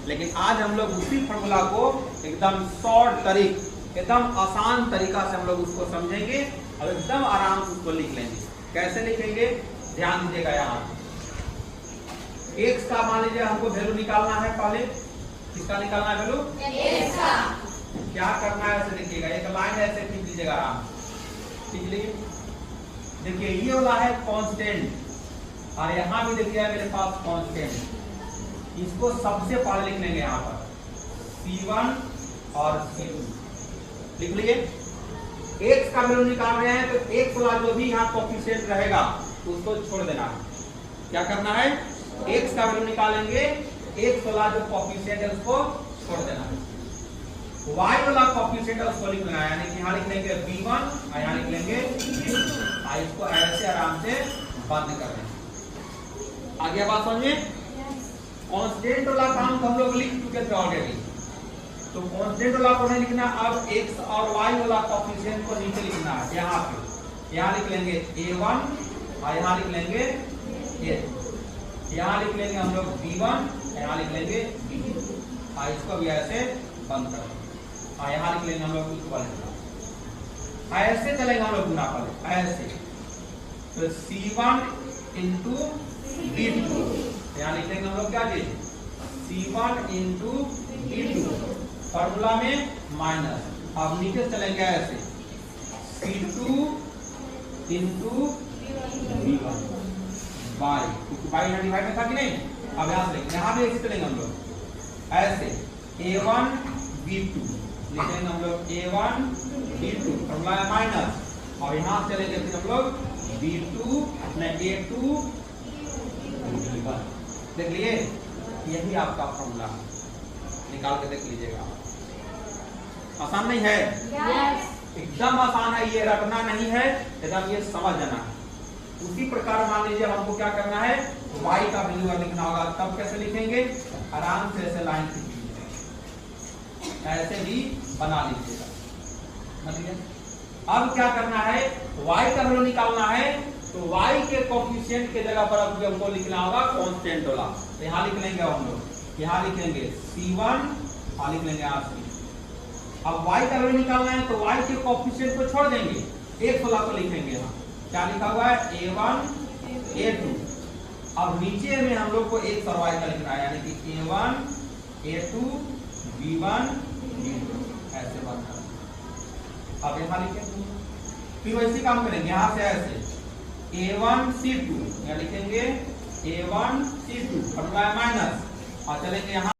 लेकिन आज हम लोग उसी फॉर्मूला को एकदम शॉर्ट एकदम आसान तरीका से हम लोग उसको समझेंगे और एकदम आराम से उसको लिख लेंगे। कैसे लिखेंगे ध्यान दीजिएगा। यहाँ x का मान लीजिए हमको वैल्यू निकालना है। पहले किसका निकालना है वैल्यू? x का। क्या करना है ऐसे देखिएगा, एक लाइन ऐसे खींच लीजिएगा आराम से। ठीक लीजिए, देखिए ये वाला है कांस्टेंट और यहाँ भी देखिए मेरे पास कांस्टेंट। इसको सबसे पहले लिख लेंगे यहाँ पर C1 और C2 लिख लिए। x का वैल्यू निकाल रहे हैं तो x वाला जो भी यहाँ कोएफिशिएंट रहेगा उसको छोड़ देना है। क्या करना है? x का वैल्यू निकालेंगे, x वाला जो कोएफिशिएंट है उसको छोड़ देना है। y वाला कोएफिशिएंट है उसको लिखना है, यानी कि यहाँ लिख लेंगे b1 और यहाँ लिख लेंगे b2 और इसको ऐसे आराम से बंद कर देंगे। आगे बात समझिए। कांस्टेंट वाला काम तो हम लोग लिख चुके थे ऑलरेडी, तो कांस्टेंट वाला को नहीं लिखना। अब x और y वाला कोएफिशिएंट को नीचे लिखना है। यहाँ पे यहाँ लिख लेंगे a1 और यहाँ लिख लेंगे a2। यहाँ लिख लेंगे हम लोग b1, यहाँ लिख लेंगे b2 और इसको भी ऐसे बंद कर देंगे और यहाँ लिख लेंगे हम लोग इक्वल। ऐसे चलेंगे हम लोग गुना पर ऐसे, तो c1 इंटू b2 यहाँ लिख लेंगे हम लोग क्या चीज c1 इंटू b2 फॉर्मूला में माइनस। अब नीचे चलेंगे ऐसे c2 इंटू b1 बाई, क्योंकि बाई यहाँ डिवाइड में था कि नहीं। अब यहाँ से यहाँ भी ऐसे चलेंगे हम लोग ऐसे a1 b2 लिखेंगे हम लोग a1 b2 फॉर्मूला है माइनस और यहाँ चलेंगे फिर हम लोग b2 अपने a2 b1। देख लिए, यही आपका फॉर्मूला निकाल के देख लीजिएगा। आसान नहीं है? एकदम आसान है, ये रटना नहीं है, एकदम ये समझ जाना है। उसी प्रकार मान लीजिए हमको क्या करना है, y का वैल्यू लिखना होगा। तब कैसे लिखेंगे? आराम से ऐसे लाइन ऐसे भी बना लीजिएगा। अब क्या करना है, y का वैल्यू निकालना है, तो y के कोएफिशिएंट के जगह पर अब हमको लिखना होगा कांस्टेंट वाला। तो यहाँ लिख लेंगे हम लोग, यहाँ लिख लेंगे c1 और लिख लेंगे यहाँ c। अब y का वैल्यू निकालना है तो y के कोएफिशिएंट को छोड़ देंगे, x वाला को लिखेंगे। यहाँ क्या लिखा हुआ है a1 a2। अब नीचे में हम लोग को x और y का लिखना है, यानी कि a1 a2 b1 b2 ऐसे बात करना। अब यहाँ लिखेंगे, फिर वैसे काम करेंगे यहाँ से ऐसे a1 c2 यहाँ लिखेंगे a1 c2 फॉर्मूला माइनस और चलेंगे यहाँ